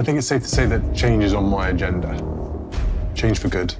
I think it's safe to say that change is on my agenda. Change for good.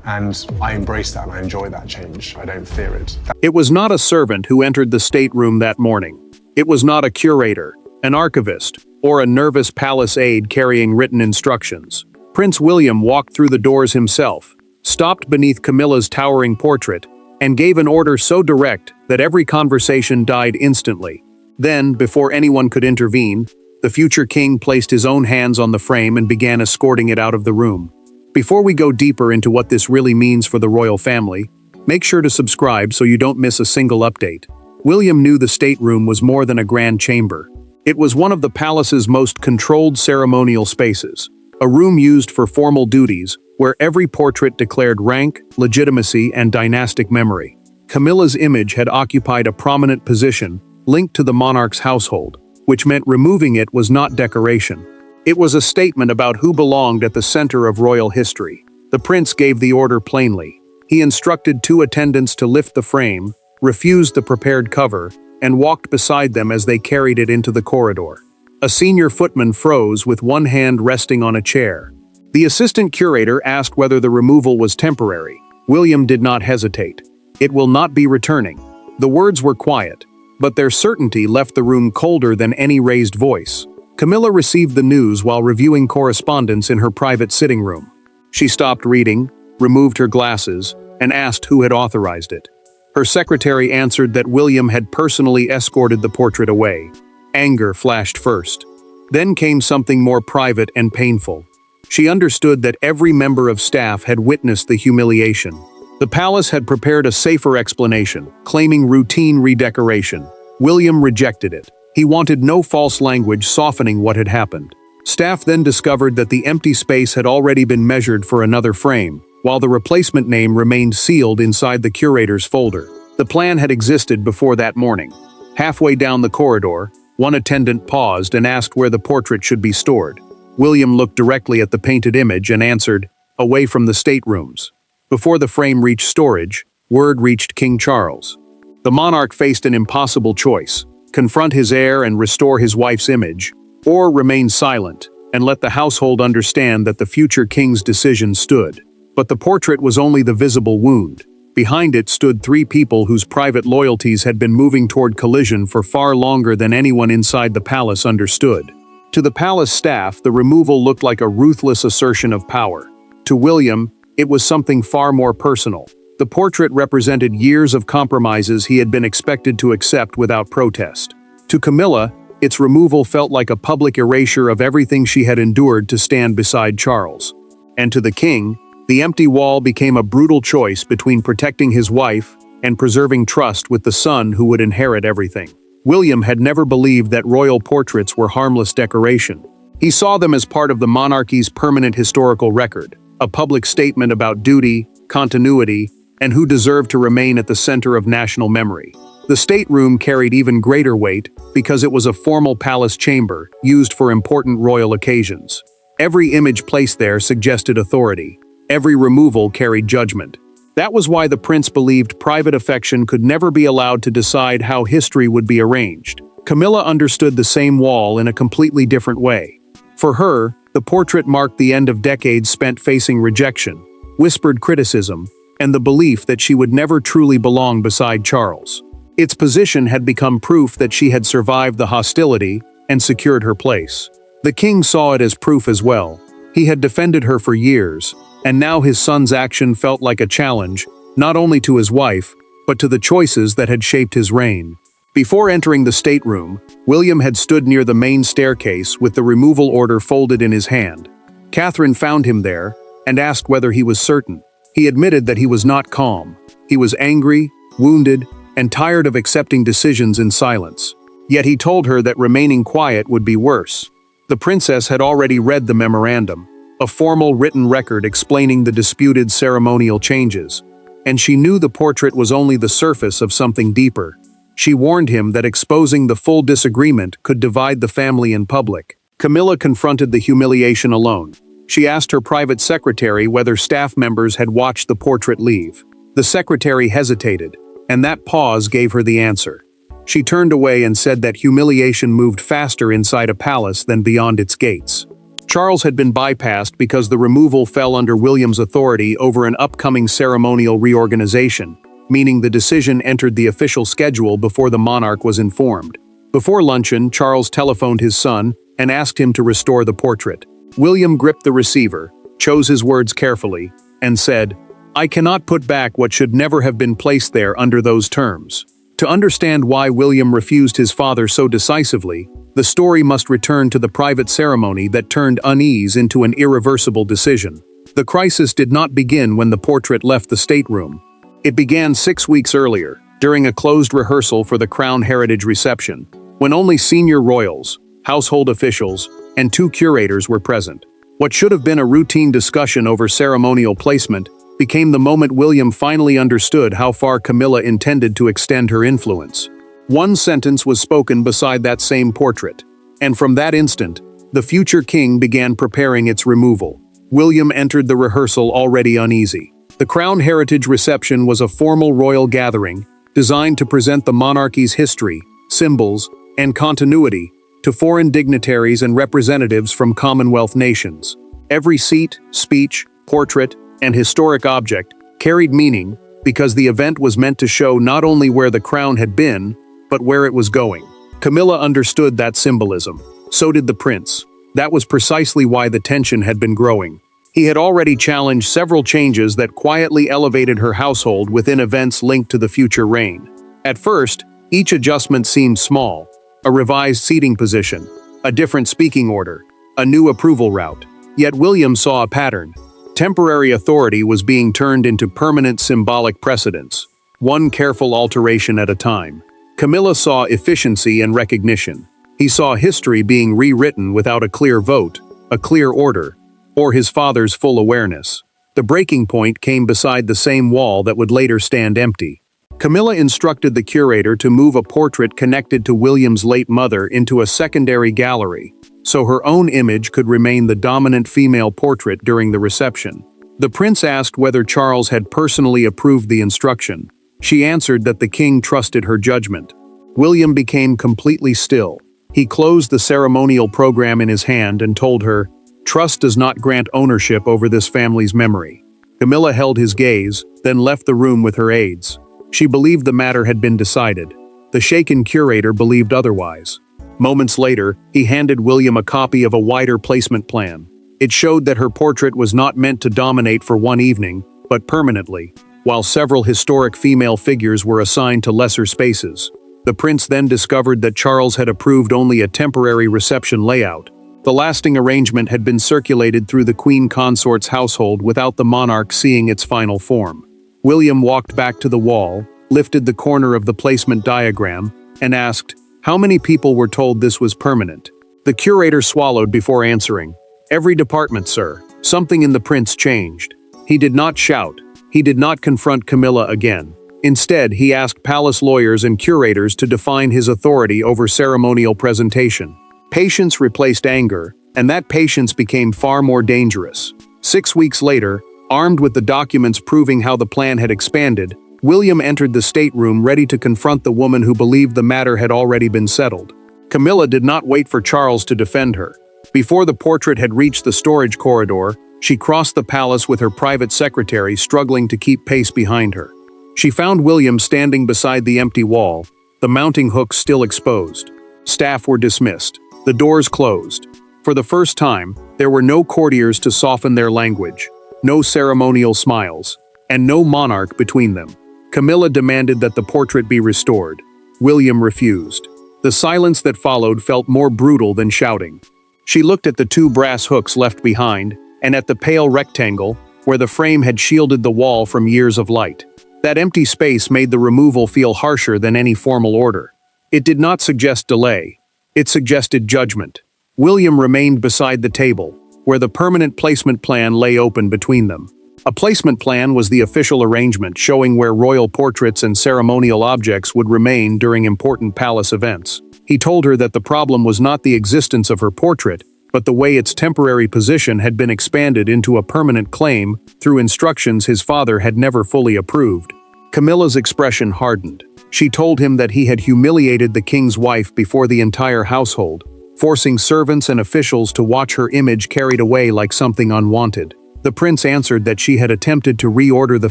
And I embrace that and I enjoy that change. I don't fear it. It was not a servant who entered the stateroom that morning. It was not a curator, an archivist, or a nervous palace aide carrying written instructions. Prince William walked through the doors himself, stopped beneath Camilla's towering portrait, and gave an order so direct that every conversation died instantly. Then, before anyone could intervene, the future king placed his own hands on the frame and began escorting it out of the room. Before we go deeper into what this really means for the royal family, make sure to subscribe so you don't miss a single update. William knew the stateroom was more than a grand chamber. It was one of the palace's most controlled ceremonial spaces, a room used for formal duties, where every portrait declared rank, legitimacy, and dynastic memory. Camilla's image had occupied a prominent position, linked to the monarch's household, which meant removing it was not decoration. It was a statement about who belonged at the center of royal history. The prince gave the order plainly. He instructed two attendants to lift the frame, refused the prepared cover, and walked beside them as they carried it into the corridor. A senior footman froze with one hand resting on a chair. The assistant curator asked whether the removal was temporary. William did not hesitate. "It will not be returning." The words were quiet, but their certainty left the room colder than any raised voice. Camilla received the news while reviewing correspondence in her private sitting room. She stopped reading, removed her glasses, and asked who had authorized it. Her secretary answered that William had personally escorted the portrait away. Anger flashed first. Then came something more private and painful. She understood that every member of staff had witnessed the humiliation. The palace had prepared a safer explanation, claiming routine redecoration. William rejected it. He wanted no false language softening what had happened. Staff then discovered that the empty space had already been measured for another frame, while the replacement name remained sealed inside the curator's folder. The plan had existed before that morning. Halfway down the corridor, one attendant paused and asked where the portrait should be stored. William looked directly at the painted image and answered, "Away from the staterooms." Before the frame reached storage, word reached King Charles. The monarch faced an impossible choice: confront his heir and restore his wife's image, or remain silent and let the household understand that the future king's decision stood. But the portrait was only the visible wound. Behind it stood three people whose private loyalties had been moving toward collision for far longer than anyone inside the palace understood. To the palace staff, the removal looked like a ruthless assertion of power. To William, it was something far more personal. The portrait represented years of compromises he had been expected to accept without protest. To Camilla, its removal felt like a public erasure of everything she had endured to stand beside Charles. And to the king, the empty wall became a brutal choice between protecting his wife and preserving trust with the son who would inherit everything. William had never believed that royal portraits were harmless decoration. He saw them as part of the monarchy's permanent historical record, a public statement about duty, continuity, and who deserved to remain at the center of national memory. The stateroom carried even greater weight because it was a formal palace chamber used for important royal occasions. Every image placed there suggested authority. Every removal carried judgment. That was why the prince believed private affection could never be allowed to decide how history would be arranged. Camilla understood the same wall in a completely different way. For her, the portrait marked the end of decades spent facing rejection, whispered criticism, and the belief that she would never truly belong beside Charles. Its position had become proof that she had survived the hostility and secured her place. The king saw it as proof as well. He had defended her for years, and now his son's action felt like a challenge, not only to his wife, but to the choices that had shaped his reign. Before entering the stateroom, William had stood near the main staircase with the removal order folded in his hand. Catherine found him there and asked whether he was certain. He admitted that he was not calm. He was angry, wounded, and tired of accepting decisions in silence. Yet he told her that remaining quiet would be worse. The princess had already read the memorandum, a formal written record explaining the disputed ceremonial changes, and she knew the portrait was only the surface of something deeper. She warned him that exposing the full disagreement could divide the family in public. Camilla confronted the humiliation alone. She asked her private secretary whether staff members had watched the portrait leave. The secretary hesitated, and that pause gave her the answer. She turned away and said that humiliation moved faster inside a palace than beyond its gates. Charles had been bypassed because the removal fell under William's authority over an upcoming ceremonial reorganization, meaning the decision entered the official schedule before the monarch was informed. Before luncheon, Charles telephoned his son and asked him to restore the portrait. William gripped the receiver, chose his words carefully, and said, "I cannot put back what should never have been placed there under those terms." To understand why William refused his father so decisively, the story must return to the private ceremony that turned unease into an irreversible decision. The crisis did not begin when the portrait left the stateroom. It began 6 weeks earlier, during a closed rehearsal for the Crown Heritage reception, when only senior royals, household officials, and 2 curators were present. What should have been a routine discussion over ceremonial placement became the moment William finally understood how far Camilla intended to extend her influence. One sentence was spoken beside that same portrait, and from that instant, the future king began preparing its removal. William entered the rehearsal already uneasy. The Crown Heritage reception was a formal royal gathering designed to present the monarchy's history, symbols, and continuity to foreign dignitaries and representatives from Commonwealth nations. Every seat, speech, portrait, and historic object carried meaning because the event was meant to show not only where the crown had been, but where it was going. Camilla understood that symbolism. So did the prince. That was precisely why the tension had been growing. He had already challenged several changes that quietly elevated her household within events linked to the future reign. At first, each adjustment seemed small: a revised seating position, a different speaking order, a new approval route. Yet William saw a pattern. Temporary authority was being turned into permanent symbolic precedence, one careful alteration at a time. Camilla saw efficiency and recognition. He saw history being rewritten without a clear vote, a clear order, or his father's full awareness. The breaking point came beside the same wall that would later stand empty. Camilla instructed the curator to move a portrait connected to William's late mother into a secondary gallery, so her own image could remain the dominant female portrait during the reception. The prince asked whether Charles had personally approved the instruction. She answered that the king trusted her judgment. William became completely still. He closed the ceremonial program in his hand and told her, "Trust does not grant ownership over this family's memory." Camilla held his gaze, then left the room with her aides. She believed the matter had been decided. The shaken curator believed otherwise. Moments later, he handed William a copy of a wider placement plan. It showed that her portrait was not meant to dominate for one evening, but permanently, while several historic female figures were assigned to lesser spaces. The prince then discovered that Charles had approved only a temporary reception layout. The lasting arrangement had been circulated through the queen consort's household without the monarch seeing its final form. William walked back to the wall, lifted the corner of the placement diagram, and asked, "How many people were told this was permanent?" The curator swallowed before answering. "Every department, sir." Something in the prince changed. He did not shout. He did not confront Camilla again. Instead, he asked palace lawyers and curators to define his authority over ceremonial presentation. Patience replaced anger, and that patience became far more dangerous. 6 weeks later, armed with the documents proving how the plan had expanded, William entered the stateroom ready to confront the woman who believed the matter had already been settled. Camilla did not wait for Charles to defend her. Before the portrait had reached the storage corridor, she crossed the palace with her private secretary struggling to keep pace behind her. She found William standing beside the empty wall, the mounting hooks still exposed. Staff were dismissed. The doors closed. For the first time, there were no courtiers to soften their language, no ceremonial smiles, and no monarch between them. Camilla demanded that the portrait be restored. William refused. The silence that followed felt more brutal than shouting. She looked at the 2 brass hooks left behind, and at the pale rectangle, where the frame had shielded the wall from years of light. That empty space made the removal feel harsher than any formal order. It did not suggest delay. It suggested judgment. William remained beside the table, where the permanent placement plan lay open between them. A placement plan was the official arrangement showing where royal portraits and ceremonial objects would remain during important palace events. He told her that the problem was not the existence of her portrait, but the way its temporary position had been expanded into a permanent claim through instructions his father had never fully approved. Camilla's expression hardened. She told him that he had humiliated the king's wife before the entire household, forcing servants and officials to watch her image carried away like something unwanted. The prince answered that she had attempted to reorder the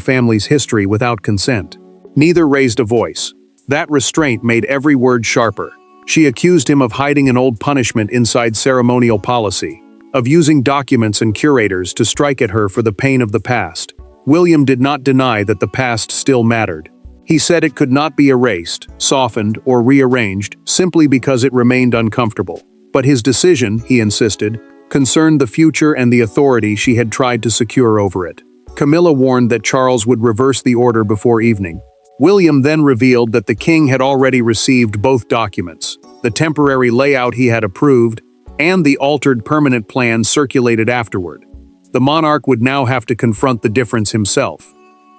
family's history without consent. Neither raised a voice. That restraint made every word sharper. She accused him of hiding an old punishment inside ceremonial policy, of using documents and curators to strike at her for the pain of the past. William did not deny that the past still mattered. He said it could not be erased, softened, or rearranged simply because it remained uncomfortable. But his decision, he insisted, concerned the future and the authority she had tried to secure over it. Camilla warned that Charles would reverse the order before evening. William then revealed that the king had already received both documents, the temporary layout he had approved, and the altered permanent plan circulated afterward. The monarch would now have to confront the difference himself.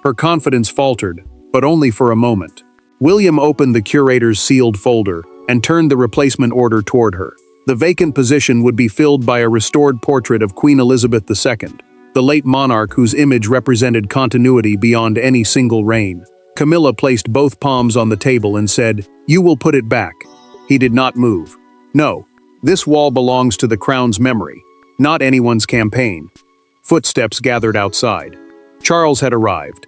Her confidence faltered, but only for a moment. William opened the curator's sealed folder and turned the replacement order toward her. The vacant position would be filled by a restored portrait of Queen Elizabeth II, the late monarch whose image represented continuity beyond any single reign. Camilla placed both palms on the table and said, "You will put it back." He did not move. "No, this wall belongs to the crown's memory, not anyone's campaign." Footsteps gathered outside. Charles had arrived.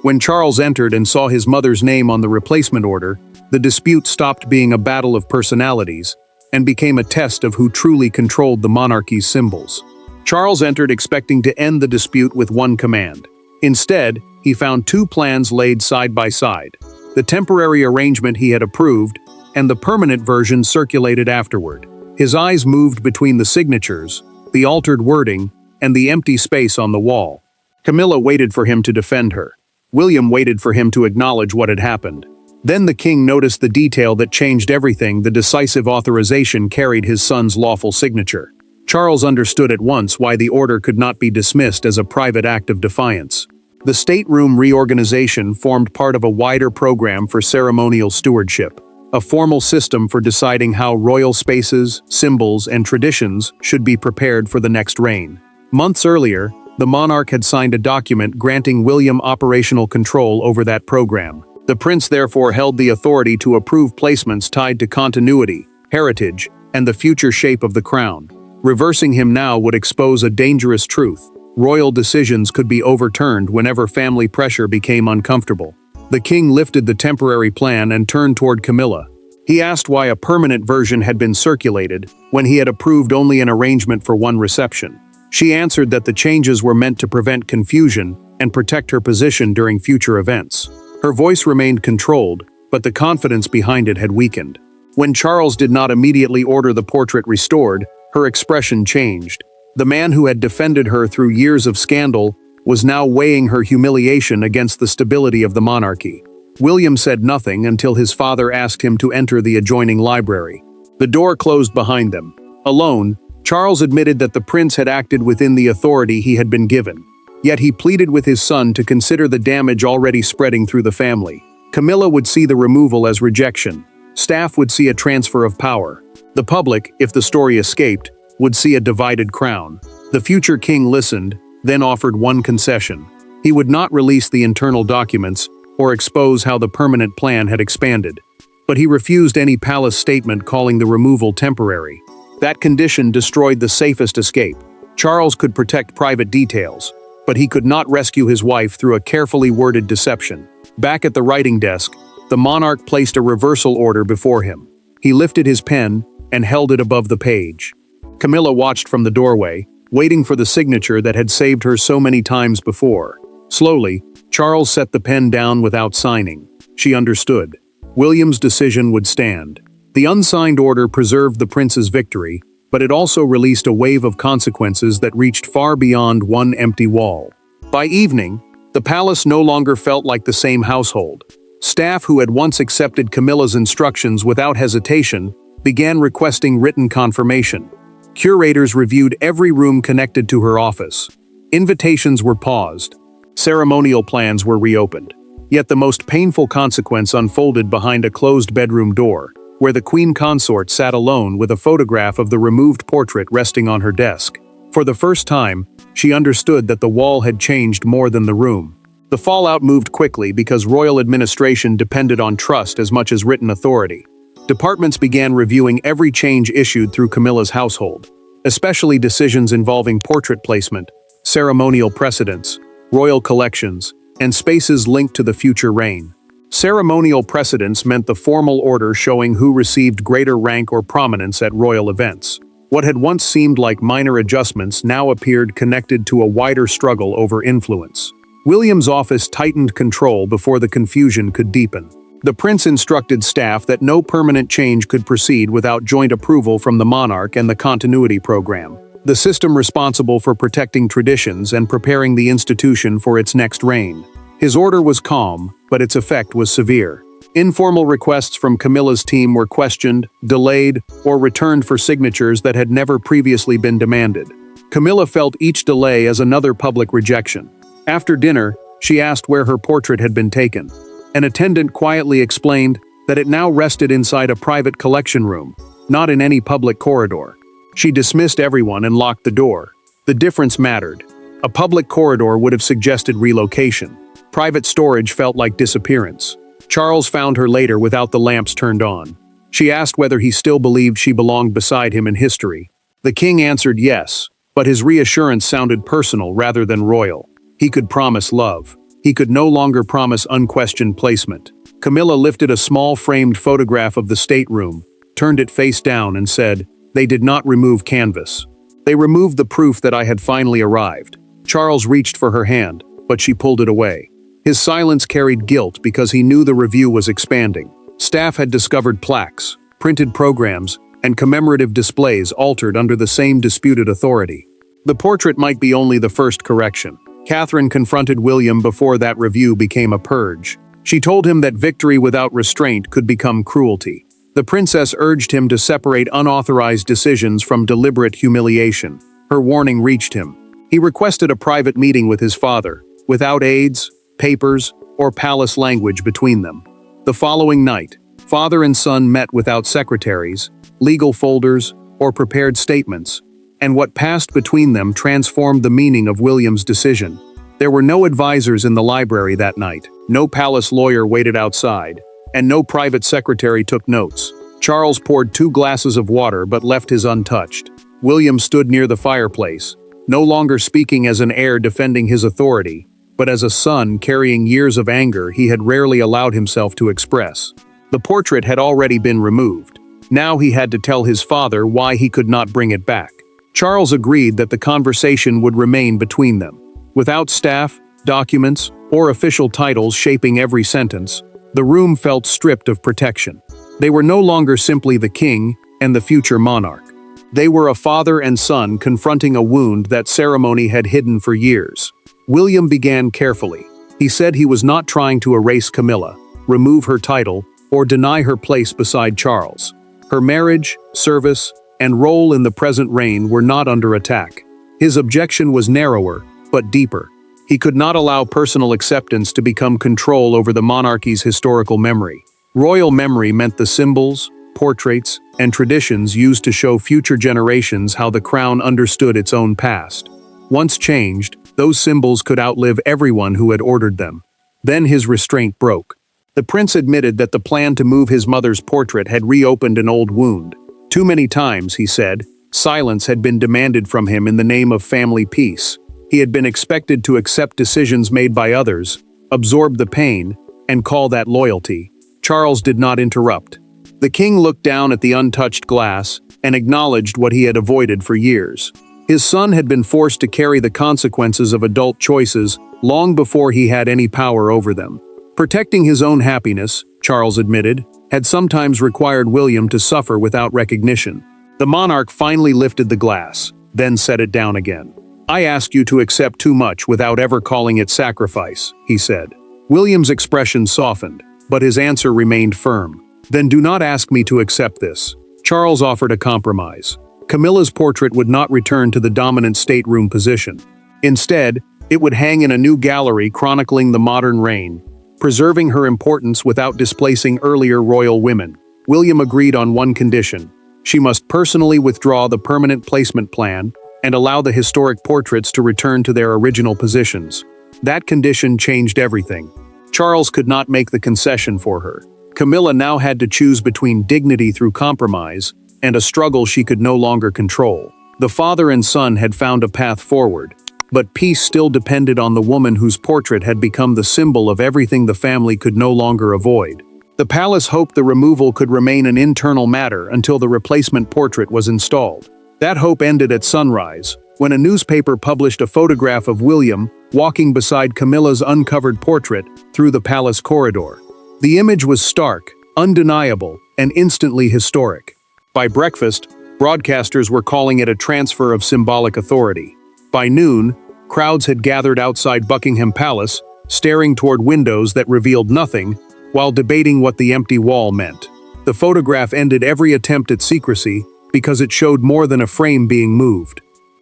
When Charles entered and saw his mother's name on the replacement order, the dispute stopped being a battle of personalities and became a test of who truly controlled the monarchy's symbols. Charles entered expecting to end the dispute with one command. Instead, he found two plans laid side by side, the temporary arrangement he had approved and the permanent version circulated afterward. His eyes moved between the signatures, the altered wording, and the empty space on the wall. Camilla waited for him to defend her. William waited for him to acknowledge what had happened. Then the king noticed the detail that changed everything. The decisive authorization carried his son's lawful signature. Charles understood at once why the order could not be dismissed as a private act of defiance. The stateroom reorganization formed part of a wider program for ceremonial stewardship, a formal system for deciding how royal spaces, symbols, and traditions should be prepared for the next reign. Months earlier, the monarch had signed a document granting William operational control over that program. The prince therefore held the authority to approve placements tied to continuity, heritage, and the future shape of the crown. Reversing him now would expose a dangerous truth. Royal decisions could be overturned whenever family pressure became uncomfortable. The king lifted the temporary plan and turned toward Camilla. He asked why a permanent version had been circulated when he had approved only an arrangement for one reception. She answered that the changes were meant to prevent confusion and protect her position during future events. Her voice remained controlled, but the confidence behind it had weakened. When Charles did not immediately order the portrait restored, her expression changed. The man who had defended her through years of scandal was now weighing her humiliation against the stability of the monarchy. William said nothing until his father asked him to enter the adjoining library. The door closed behind them. Alone, Charles admitted that the prince had acted within the authority he had been given. Yet he pleaded with his son to consider the damage already spreading through the family. Camilla would see the removal as rejection. Staff would see a transfer of power. The public, if the story escaped, would see a divided crown. The future king listened, then offered one concession. He would not release the internal documents or expose how the permanent plan had expanded. But he refused any palace statement calling the removal temporary. That condition destroyed the safest escape. Charles could protect private details, but he could not rescue his wife through a carefully worded deception. Back at the writing desk, the monarch placed a reversal order before him. He lifted his pen and held it above the page. Camilla watched from the doorway, waiting for the signature that had saved her so many times before. Slowly, Charles set the pen down without signing. She understood. William's decision would stand. The unsigned order preserved the prince's victory, but it also released a wave of consequences that reached far beyond one empty wall. By evening, the palace no longer felt like the same household. Staff who had once accepted Camilla's instructions without hesitation began requesting written confirmation. Curators reviewed every room connected to her office. Invitations were paused. Ceremonial plans were reopened. Yet the most painful consequence unfolded behind a closed bedroom door, where the queen consort sat alone with a photograph of the removed portrait resting on her desk. For the first time, she understood that the wall had changed more than the room. The fallout moved quickly because royal administration depended on trust as much as written authority. Departments began reviewing every change issued through Camilla's household, especially decisions involving portrait placement, ceremonial precedence, royal collections, and spaces linked to the future reign. Ceremonial precedence meant the formal order showing who received greater rank or prominence at royal events. What had once seemed like minor adjustments now appeared connected to a wider struggle over influence. William's office tightened control before the confusion could deepen. The prince instructed staff that no permanent change could proceed without joint approval from the monarch and the continuity program, the system responsible for protecting traditions and preparing the institution for its next reign. His order was calm, but its effect was severe. Informal requests from Camilla's team were questioned, delayed, or returned for signatures that had never previously been demanded. Camilla felt each delay as another public rejection. After dinner, she asked where her portrait had been taken. An attendant quietly explained that it now rested inside a private collection room, not in any public corridor. She dismissed everyone and locked the door. The difference mattered. A public corridor would have suggested relocation. Private storage felt like disappearance. Charles found her later without the lamps turned on. She asked whether he still believed she belonged beside him in history. The king answered yes, but his reassurance sounded personal rather than royal. He could promise love. He could no longer promise unquestioned placement. Camilla lifted a small framed photograph of the stateroom, turned it face down and said, "They did not remove canvas. They removed the proof that I had finally arrived." Charles reached for her hand, but she pulled it away. His silence carried guilt because he knew the review was expanding. Staff had discovered plaques, printed programs, and commemorative displays altered under the same disputed authority. The portrait might be only the first correction. Catherine confronted William before that review became a purge. She told him that victory without restraint could become cruelty. The princess urged him to separate unauthorized decisions from deliberate humiliation. Her warning reached him. He requested a private meeting with his father, without aides, papers, or palace language between them. The following night, father and son met without secretaries, legal folders, or prepared statements, and what passed between them transformed the meaning of William's decision. There were no advisors in the library that night, no palace lawyer waited outside, and no private secretary took notes. Charles poured 2 glasses of water but left his untouched. William stood near the fireplace, no longer speaking as an heir defending his authority, but as a son carrying years of anger he had rarely allowed himself to express. The portrait had already been removed. Now he had to tell his father why he could not bring it back. Charles agreed that the conversation would remain between them. Without staff, documents, or official titles shaping every sentence, the room felt stripped of protection. They were no longer simply the king and the future monarch. They were a father and son confronting a wound that ceremony had hidden for years. William began carefully. He said he was not trying to erase Camilla, remove her title, or deny her place beside Charles. Her marriage, service, and role in the present reign were not under attack. His objection was narrower, but deeper. He could not allow personal acceptance to become control over the monarchy's historical memory. Royal memory meant the symbols, portraits, and traditions used to show future generations how the crown understood its own past. Once changed, those symbols could outlive everyone who had ordered them. Then his restraint broke. The prince admitted that the plan to move his mother's portrait had reopened an old wound. Too many times, he said, silence had been demanded from him in the name of family peace. He had been expected to accept decisions made by others, absorb the pain, and call that loyalty. Charles did not interrupt. The king looked down at the untouched glass and acknowledged what he had avoided for years. His son had been forced to carry the consequences of adult choices long before he had any power over them. Protecting his own happiness, Charles admitted, had sometimes required William to suffer without recognition. The monarch finally lifted the glass, then set it down again. "I ask you to accept too much without ever calling it sacrifice," he said. William's expression softened, but his answer remained firm. "Then do not ask me to accept this." Charles offered a compromise. Camilla's portrait would not return to the dominant stateroom position. Instead, it would hang in a new gallery chronicling the modern reign, preserving her importance without displacing earlier royal women. William agreed on one condition. She must personally withdraw the permanent placement plan and allow the historic portraits to return to their original positions. That condition changed everything. Charles could not make the concession for her. Camilla now had to choose between dignity through compromise and a struggle she could no longer control. The father and son had found a path forward, but peace still depended on the woman whose portrait had become the symbol of everything the family could no longer avoid. The palace hoped the removal could remain an internal matter until the replacement portrait was installed. That hope ended at sunrise, when a newspaper published a photograph of William walking beside Camilla's uncovered portrait through the palace corridor. The image was stark, undeniable, and instantly historic. By breakfast, broadcasters were calling it a transfer of symbolic authority. By noon, crowds had gathered outside Buckingham Palace, staring toward windows that revealed nothing, while debating what the empty wall meant. The photograph ended every attempt at secrecy because it showed more than a frame being moved.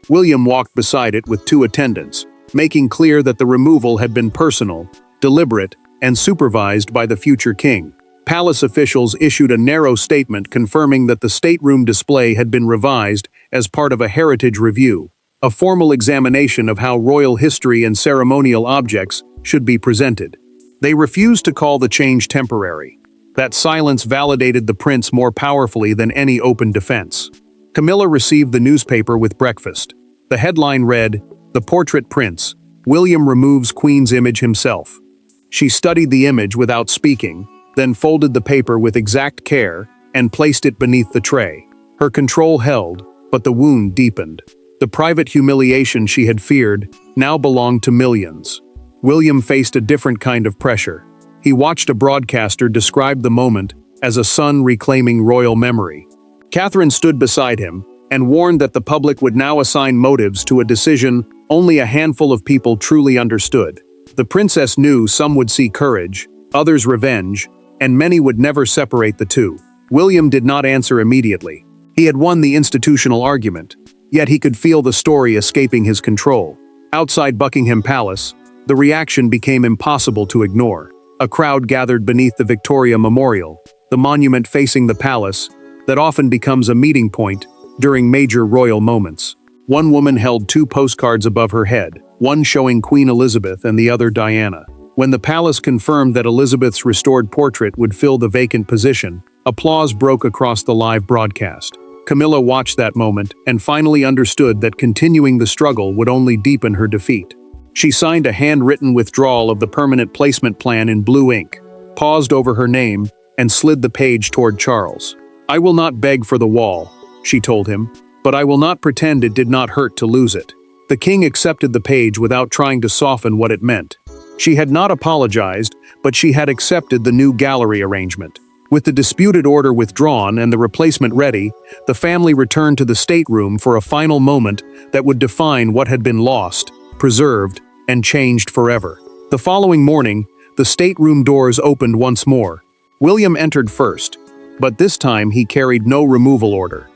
William walked beside it with two attendants, making clear that the removal had been personal, deliberate, and supervised by the future king. Palace officials issued a narrow statement confirming that the stateroom display had been revised as part of a heritage review, a formal examination of how royal history and ceremonial objects should be presented. They refused to call the change temporary. That silence validated the prince more powerfully than any open defense. Camilla received the newspaper with breakfast. The headline read, "The Portrait Prince, William removes Queen's image himself." She studied the image without speaking, then folded the paper with exact care and placed it beneath the tray. Her control held, but the wound deepened. The private humiliation she had feared now belonged to millions. William faced a different kind of pressure. He watched a broadcaster describe the moment as a son reclaiming royal memory. Catherine stood beside him and warned that the public would now assign motives to a decision only a handful of people truly understood. The princess knew some would see courage, others revenge, and many would never separate the two. William did not answer immediately. He had won the institutional argument, yet he could feel the story escaping his control. Outside Buckingham Palace, the reaction became impossible to ignore. A crowd gathered beneath the Victoria Memorial, the monument facing the palace that often becomes a meeting point during major royal moments. One woman held two postcards above her head, one showing Queen Elizabeth and the other Diana. When the palace confirmed that Elizabeth's restored portrait would fill the vacant position, applause broke across the live broadcast. Camilla watched that moment and finally understood that continuing the struggle would only deepen her defeat. She signed a handwritten withdrawal of the permanent placement plan in blue ink, paused over her name, and slid the page toward Charles. "I will not beg for the wall," she told him, "but I will not pretend it did not hurt to lose it." The king accepted the page without trying to soften what it meant. She had not apologized, but she had accepted the new gallery arrangement. With the disputed order withdrawn and the replacement ready, the family returned to the stateroom for a final moment that would define what had been lost, preserved, and changed forever. The following morning, the stateroom doors opened once more. William entered first, but this time he carried no removal order.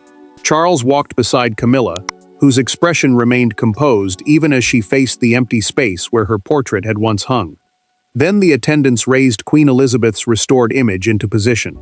Charles walked beside Camilla, whose expression remained composed even as she faced the empty space where her portrait had once hung. Then the attendants raised Queen Elizabeth's restored image into position.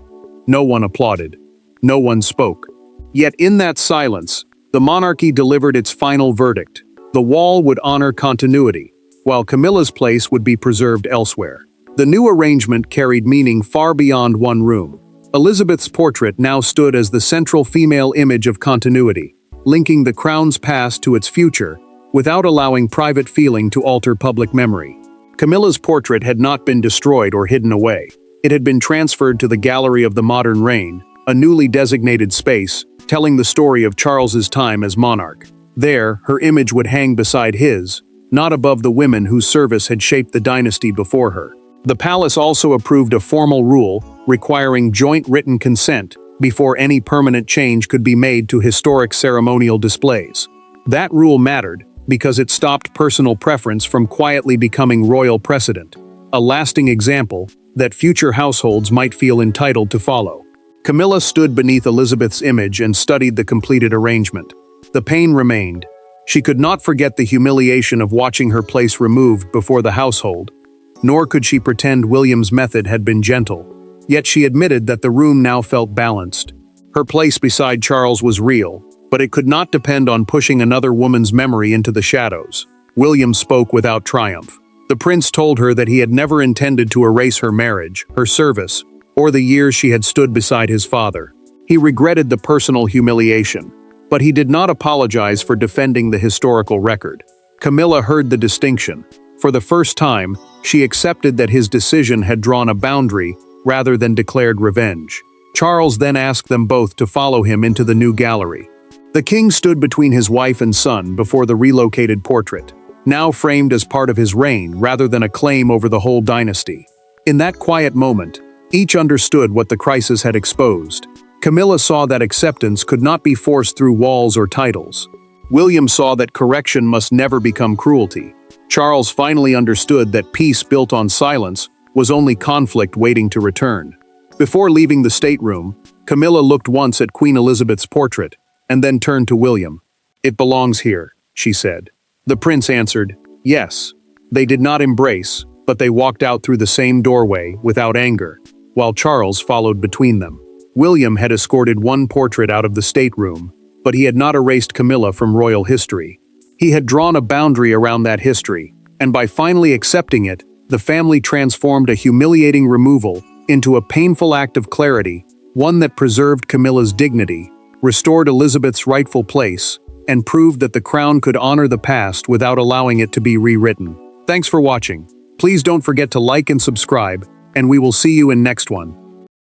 No one applauded. No one spoke. Yet in that silence, the monarchy delivered its final verdict. The wall would honor continuity, while Camilla's place would be preserved elsewhere. The new arrangement carried meaning far beyond one room. Elizabeth's portrait now stood as the central female image of continuity, linking the crown's past to its future, without allowing private feeling to alter public memory. Camilla's portrait had not been destroyed or hidden away. It had been transferred to the Gallery of the Modern Reign, a newly designated space, telling the story of Charles's time as monarch. There, her image would hang beside his, not above the women whose service had shaped the dynasty before her. The palace also approved a formal rule requiring joint written consent before any permanent change could be made to historic ceremonial displays. That rule mattered because it stopped personal preference from quietly becoming royal precedent, a lasting example that future households might feel entitled to follow. Camilla stood beneath Elizabeth's image and studied the completed arrangement. The pain remained. She could not forget the humiliation of watching her place removed before the household, nor could she pretend William's method had been gentle. Yet she admitted that the room now felt balanced. Her place beside Charles was real, but it could not depend on pushing another woman's memory into the shadows. William spoke without triumph. The prince told her that he had never intended to erase her marriage, her service, or the years she had stood beside his father. He regretted the personal humiliation, but he did not apologize for defending the historical record. Camilla heard the distinction. For the first time, she accepted that his decision had drawn a boundary rather than declared revenge. Charles then asked them both to follow him into the new gallery. The king stood between his wife and son before the relocated portrait, now framed as part of his reign rather than a claim over the whole dynasty. In that quiet moment, each understood what the crisis had exposed. Camilla saw that acceptance could not be forced through walls or titles. William saw that correction must never become cruelty. Charles finally understood that peace built on silence was only conflict waiting to return. Before leaving the stateroom, Camilla looked once at Queen Elizabeth's portrait, and then turned to William. "It belongs here," she said. The prince answered, "Yes." They did not embrace, but they walked out through the same doorway without anger, while Charles followed between them. William had escorted one portrait out of the stateroom, but he had not erased Camilla from royal history. He had drawn a boundary around that history, and by finally accepting it, the family transformed a humiliating removal into a painful act of clarity, one that preserved Camilla's dignity, restored Elizabeth's rightful place, and proved that the crown could honor the past without allowing it to be rewritten. Thanks for watching. Please don't forget to like and subscribe, and we will see you in next one.